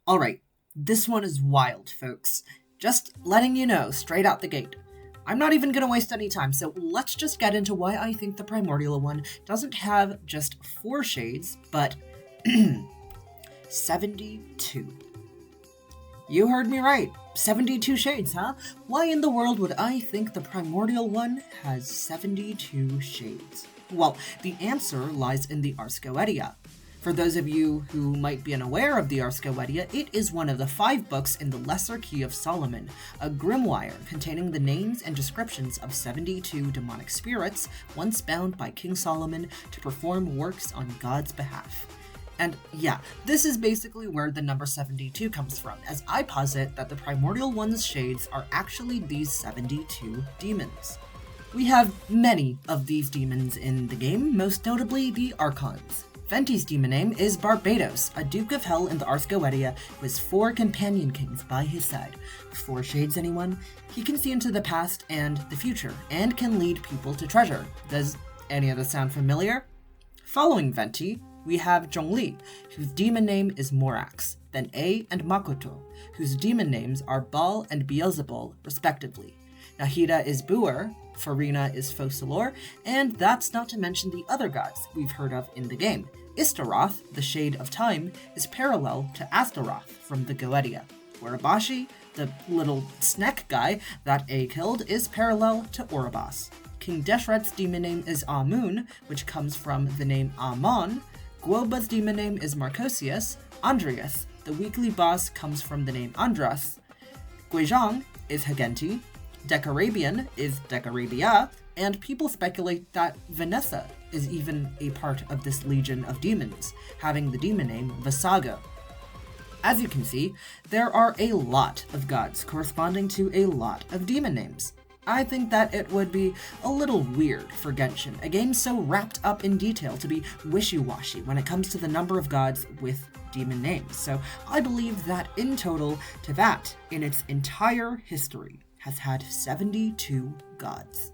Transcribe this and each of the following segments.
Alright, this one is wild, folks. Just letting you know, straight out the gate. I'm not even gonna waste any time, so let's just get into why I think the Primordial one doesn't have just 4 shades, but 72. You heard me right. 72 shades, huh? Why in the world would I think the Primordial one has 72 shades? Well, the answer lies in the Ars Goetia. For those of you who might be unaware of the Ars Goetia, it is one of the 5 books in the Lesser Key of Solomon, a grimoire containing the names and descriptions of 72 demonic spirits once bound by King Solomon to perform works on God's behalf. And yeah, this is basically where the number 72 comes from, as I posit that the Primordial One's shades are actually these 72 demons. We have many of these demons in the game, most notably the Archons. Venti's demon name is Barbados, a Duke of Hell in the Ars Goetia who has 4 companion kings by his side. 4 shades, anyone? He can see into the past and the future, and can lead people to treasure. Does any of this sound familiar? Following Venti, we have Zhongli, whose demon name is Morax, then A and Makoto, whose demon names are Baal and Beelzebul, respectively. Nahida is Buer, Farina is Focalor, and that's not to mention the other gods we've heard of in the game. Istaroth, the Shade of Time, is parallel to Astaroth from the Goetia. Urabashi, the little snack guy that A killed, is parallel to Oribas. King Deshret's demon name is Amun, which comes from the name Amon. Guoba's demon name is Marcosius. Andreas, the weekly boss, comes from the name Andras. Guizhang is Hagenti. Decarabian is Decarabia, and people speculate that Vanessa is even a part of this legion of demons, having the demon name Vasago. As you can see, there are a lot of gods corresponding to a lot of demon names. I think that it would be a little weird for Genshin, a game so wrapped up in detail, to be wishy-washy when it comes to the number of gods with demon names. So I believe that in total, Teyvat, in its entire history, has had 72 gods.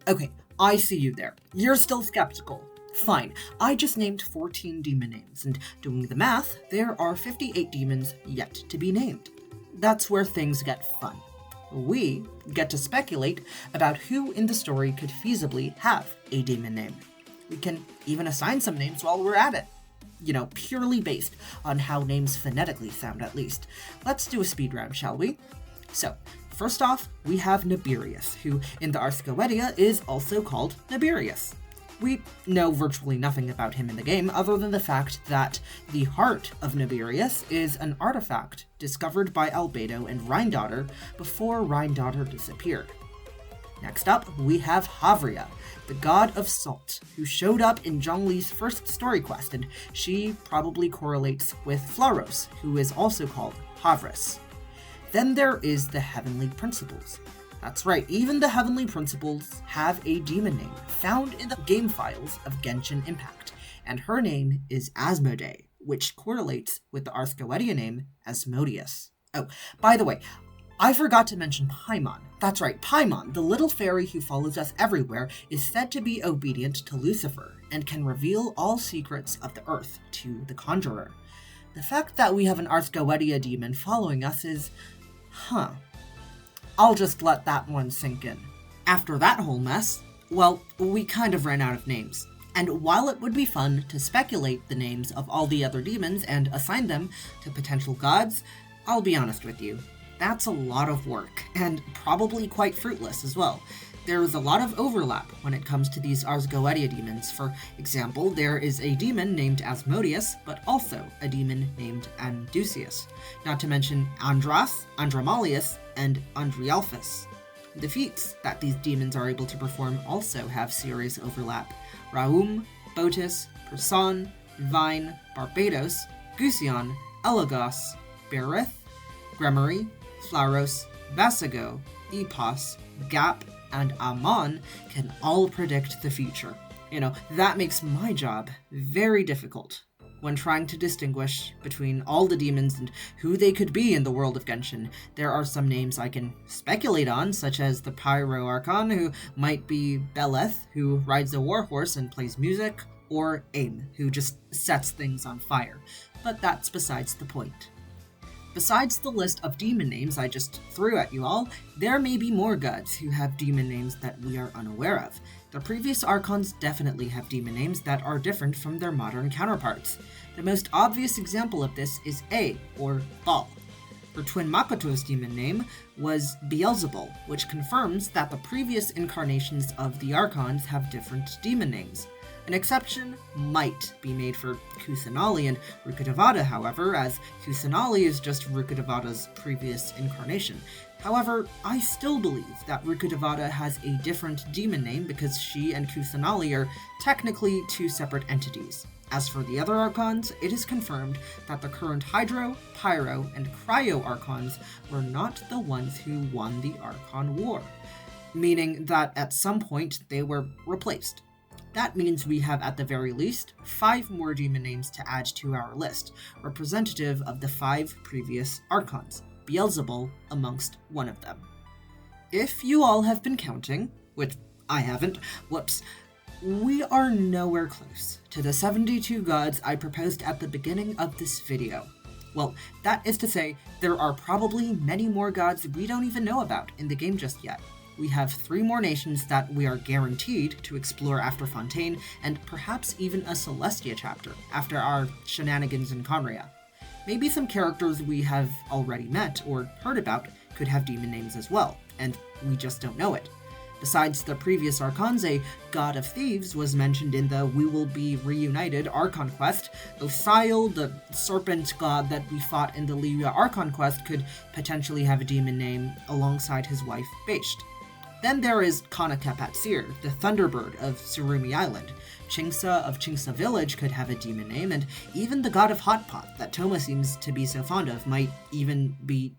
Okay, I see you there. You're still skeptical. Fine, I just named 14 demon names, and doing the math, there are 58 demons yet to be named. That's where things get fun. We get to speculate about who in the story could feasibly have a demon name. We can even assign some names while we're at it. Purely based on how names phonetically sound, at least. Let's do a speed round, shall we? So, first off, we have Nabirius, who in the Ars Goetia is also called Nabirius. We know virtually nothing about him in the game, other than the fact that the heart of Nabirius is an artifact discovered by Albedo and Rhindaughter before Rhindaughter disappeared. Next up, we have Havria, the god of salt, who showed up in Zhongli's first story quest, and she probably correlates with Flaros, who is also called Havris. Then there is the Heavenly Principles. That's right, even the Heavenly Principles have a demon name found in the game files of Genshin Impact, and her name is Asmodee, which correlates with the Ars Goetia name Asmodeus. Oh, by the way, I forgot to mention Paimon. That's right, Paimon, the little fairy who follows us everywhere, is said to be obedient to Lucifer and can reveal all secrets of the earth to the Conjurer. The fact that we have an Ars Goetia demon following us is... I'll just let that one sink in. After that whole mess, well, we kind of ran out of names. And while it would be fun to speculate the names of all the other demons and assign them to potential gods, I'll be honest with you, that's a lot of work, and probably quite fruitless as well. There is a lot of overlap when it comes to these Ars Goetia demons. For example, there is a demon named Asmodeus, but also a demon named Andusius, not to mention Andras, Andromalius, and Andrialphus. The feats that these demons are able to perform also have serious overlap. Raum, Botis, Person, Vine, Barbados, Gusion, Elagos, Berith, Gremory, Flaros, Vasago, Epos, Gap, and Amon can all predict the future. That makes my job very difficult when trying to distinguish between all the demons and who they could be in the world of Genshin. There are some names I can speculate on, such as the Pyro Archon, who might be Beleth, who rides a warhorse and plays music, or Aim, who just sets things on fire. But that's besides the point. Besides the list of demon names I just threw at you all, there may be more gods who have demon names that we are unaware of. The previous Archons definitely have demon names that are different from their modern counterparts. The most obvious example of this is A, or Baal. Her twin Makoto's demon name was Beelzebul, which confirms that the previous incarnations of the Archons have different demon names. An exception might be made for Kusanali and Rukkhadevata, however, as Kusanali is just Rukkhadevata's previous incarnation. However, I still believe that Rukkhadevata has a different demon name because she and Kusanali are technically two separate entities. As for the other Archons, it is confirmed that the current Hydro, Pyro, and Cryo Archons were not the ones who won the Archon War, meaning that at some point they were replaced. That means we have at the very least 5 more demon names to add to our list, representative of the 5 previous Archons, Beelzebul amongst one of them. If you all have been counting, which I haven't, we are nowhere close to the 72 gods I proposed at the beginning of this video. Well, that is to say, there are probably many more gods we don't even know about in the game just yet. We have 3 more nations that we are guaranteed to explore after Fontaine, and perhaps even a Celestia chapter after our shenanigans in Conria. Maybe some characters we have already met or heard about could have demon names as well, and we just don't know it. Besides the previous Archons, a God of Thieves was mentioned in the We Will Be Reunited Archon quest. Osiel, the serpent god that we fought in the Liria Archon quest, could potentially have a demon name alongside his wife, Basht. Then there is Kanaka Patsir, the Thunderbird of Surumi Island. Chingsa of Chingsa Village could have a demon name, and even the god of Hot Pot that Toma seems to be so fond of might even be,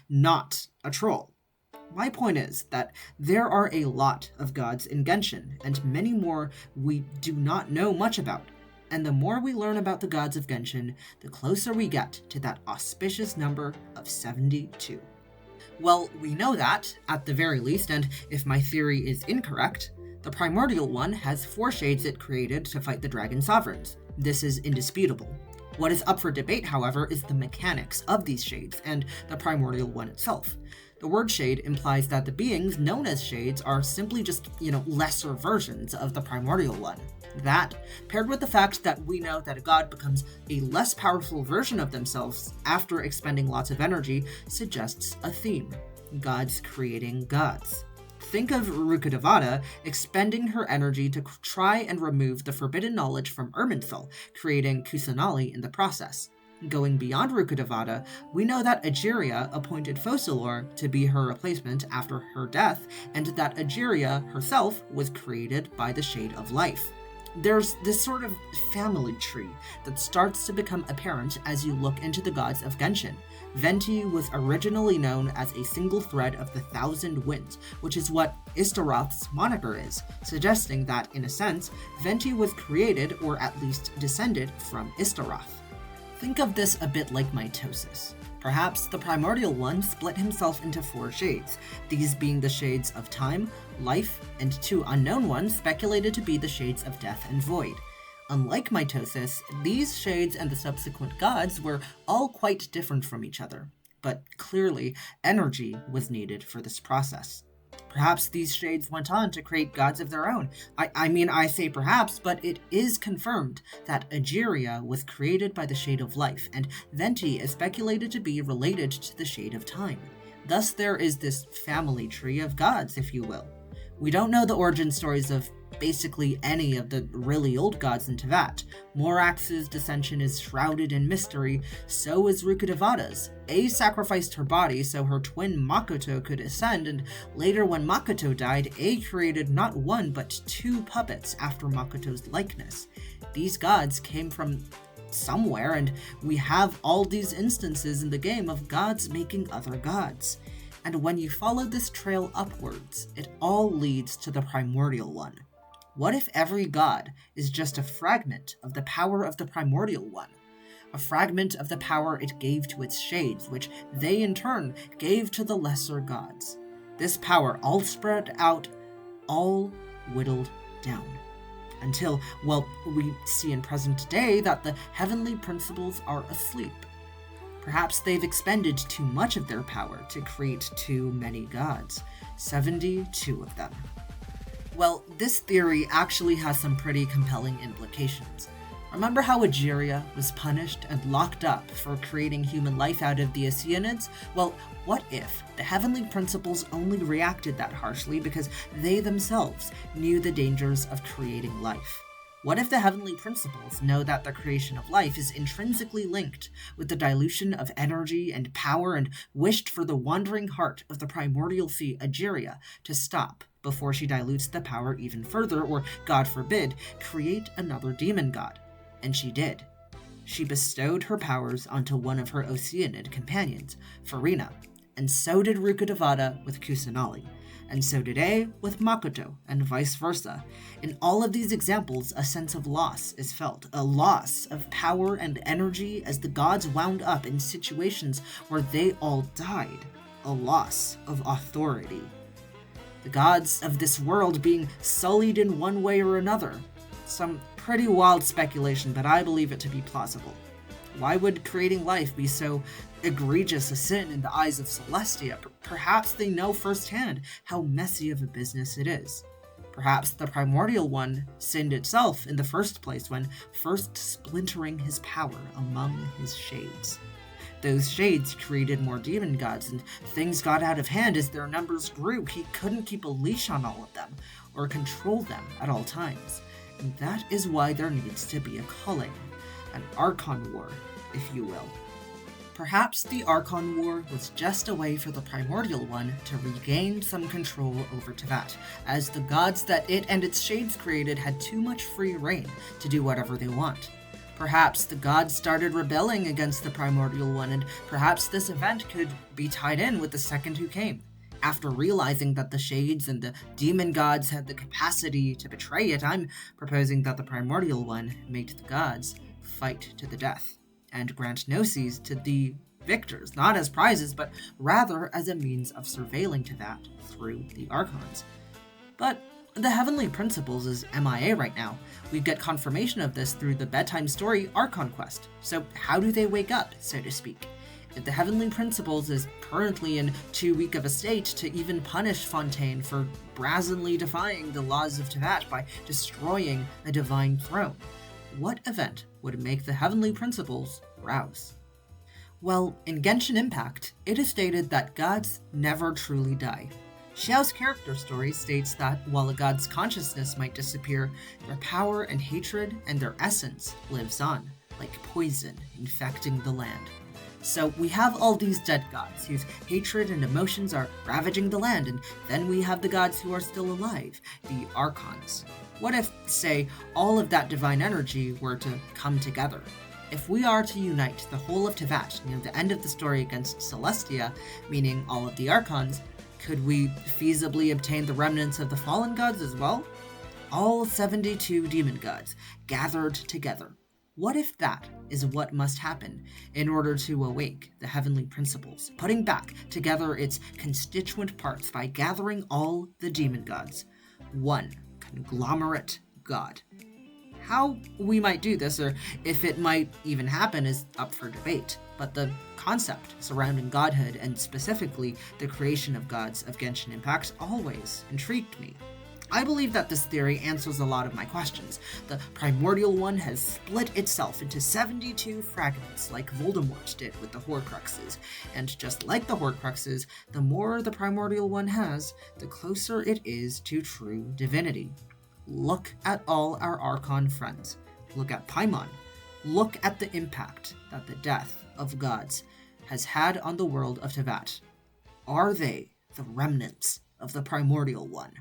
not a troll. My point is that there are a lot of gods in Genshin, and many more we do not know much about. And the more we learn about the gods of Genshin, the closer we get to that auspicious number of 72. Well, we know that, at the very least, and if my theory is incorrect, the Primordial One has 4 shades it created to fight the Dragon Sovereigns. This is indisputable. What is up for debate, however, is the mechanics of these shades, and the Primordial One itself. The word shade implies that the beings known as shades are simply just, lesser versions of the Primordial One. That, paired with the fact that we know that a god becomes a less powerful version of themselves after expending lots of energy, suggests a theme: gods creating gods. Think of Rukkhadevata expending her energy to try and remove the forbidden knowledge from Irminsul, creating Kusanali in the process. Going beyond Rukkhadevata, we know that Egeria appointed Focalor to be her replacement after her death, and that Egeria herself was created by the Shade of Life. There's this sort of family tree that starts to become apparent as you look into the gods of Genshin. Venti was originally known as a single thread of the 1,000 Winds, which is what Istaroth's moniker is, suggesting that, in a sense, Venti was created, or at least descended, from Istaroth. Think of this a bit like mitosis. Perhaps the Primordial One split himself into 4 shades, these being the shades of time, life, and 2 unknown ones speculated to be the shades of death and void. Unlike mitosis, these shades and the subsequent gods were all quite different from each other, but clearly energy was needed for this process. Perhaps these shades went on to create gods of their own. I say perhaps, but it is confirmed that Egeria was created by the Shade of Life, and Venti is speculated to be related to the Shade of Time. Thus there is this family tree of gods, if you will. We don't know the origin stories of basically any of the really old gods in Teyvat. Morax's dissension is shrouded in mystery, so is Rukkhadevata's. A sacrificed her body so her twin Makoto could ascend, and later when Makoto died, A created not 1 but 2 puppets after Makoto's likeness. These gods came from somewhere, and we have all these instances in the game of gods making other gods. And when you follow this trail upwards, it all leads to the Primordial One. What if every god is just a fragment of the power of the Primordial One? A fragment of the power it gave to its shades, which they in turn gave to the lesser gods. This power all spread out, all whittled down. Until, we see in present day that the heavenly principles are asleep. Perhaps they've expended too much of their power to create too many gods. 72 of them. Well, this theory actually has some pretty compelling implications. Remember how Egeria was punished and locked up for creating human life out of the Oceanids? Well, what if the Heavenly Principles only reacted that harshly because they themselves knew the dangers of creating life? What if the Heavenly Principles know that the creation of life is intrinsically linked with the dilution of energy and power and wished for the wandering heart of the primordial fee Egeria to stop before she dilutes the power even further or, God forbid, create another demon god? And she did. She bestowed her powers onto one of her Oceanid companions, Farina, and so did Rukkhadevata with Kusanali, and so did A with Makoto, and vice versa. In all of these examples, a sense of loss is felt, a loss of power and energy as the gods wound up in situations where they all died, a loss of authority. The gods of this world being sullied in one way or another. Some pretty wild speculation, but I believe it to be plausible. Why would creating life be so egregious a sin in the eyes of Celestia? Perhaps they know firsthand how messy of a business it is. Perhaps the Primordial One sinned itself in the first place when first splintering his power among his shades. Those shades created more demon gods, and things got out of hand as their numbers grew. He couldn't keep a leash on all of them, or control them at all times. And that is why there needs to be a culling, an Archon War, if you will. Perhaps the Archon War was just a way for the Primordial One to regain some control over Teyvat, as the gods that it and its shades created had too much free reign to do whatever they want. Perhaps the gods started rebelling against the Primordial One, and perhaps this event could be tied in with the second who came. After realizing that the Shades and the Demon Gods had the capacity to betray it, I'm proposing that the Primordial One make the gods fight to the death, and grant Gnosis to the victors, not as prizes, but rather as a means of surveilling Teyvat through the Archons. But the Heavenly Principles is MIA right now. We get confirmation of this through the bedtime story Archon Quest. So how do they wake up, so to speak? If the Heavenly Principles is currently in too weak of a state to even punish Fontaine for brazenly defying the laws of Teyvat by destroying a divine throne, what event would make the Heavenly Principles rouse? Well, in Genshin Impact, it is stated that gods never truly die. Xiao's character story states that while a god's consciousness might disappear, their power and hatred and their essence lives on, like poison infecting the land. So we have all these dead gods whose hatred and emotions are ravaging the land, and then we have the gods who are still alive, the Archons. What if, say, all of that divine energy were to come together? If we are to unite the whole of Teyvat near the end of the story against Celestia, meaning all of the Archons, could we feasibly obtain the remnants of the fallen gods as well? All 72 demon gods gathered together. What if that is what must happen in order to awake the Heavenly Principles, putting back together its constituent parts by gathering all the demon gods, one conglomerate god? How we might do this, or if it might even happen, is up for debate, but the concept surrounding godhood, and specifically the creation of gods of Genshin Impact, always intrigued me. I believe that this theory answers a lot of my questions. The Primordial One has split itself into 72 fragments, like Voldemort did with the Horcruxes, and just like the Horcruxes, the more the Primordial One has, the closer it is to true divinity. Look at all our Archon friends. Look at Paimon. Look at the impact that the death of gods has had on the world of Teyvat. Are they the remnants of the Primordial One?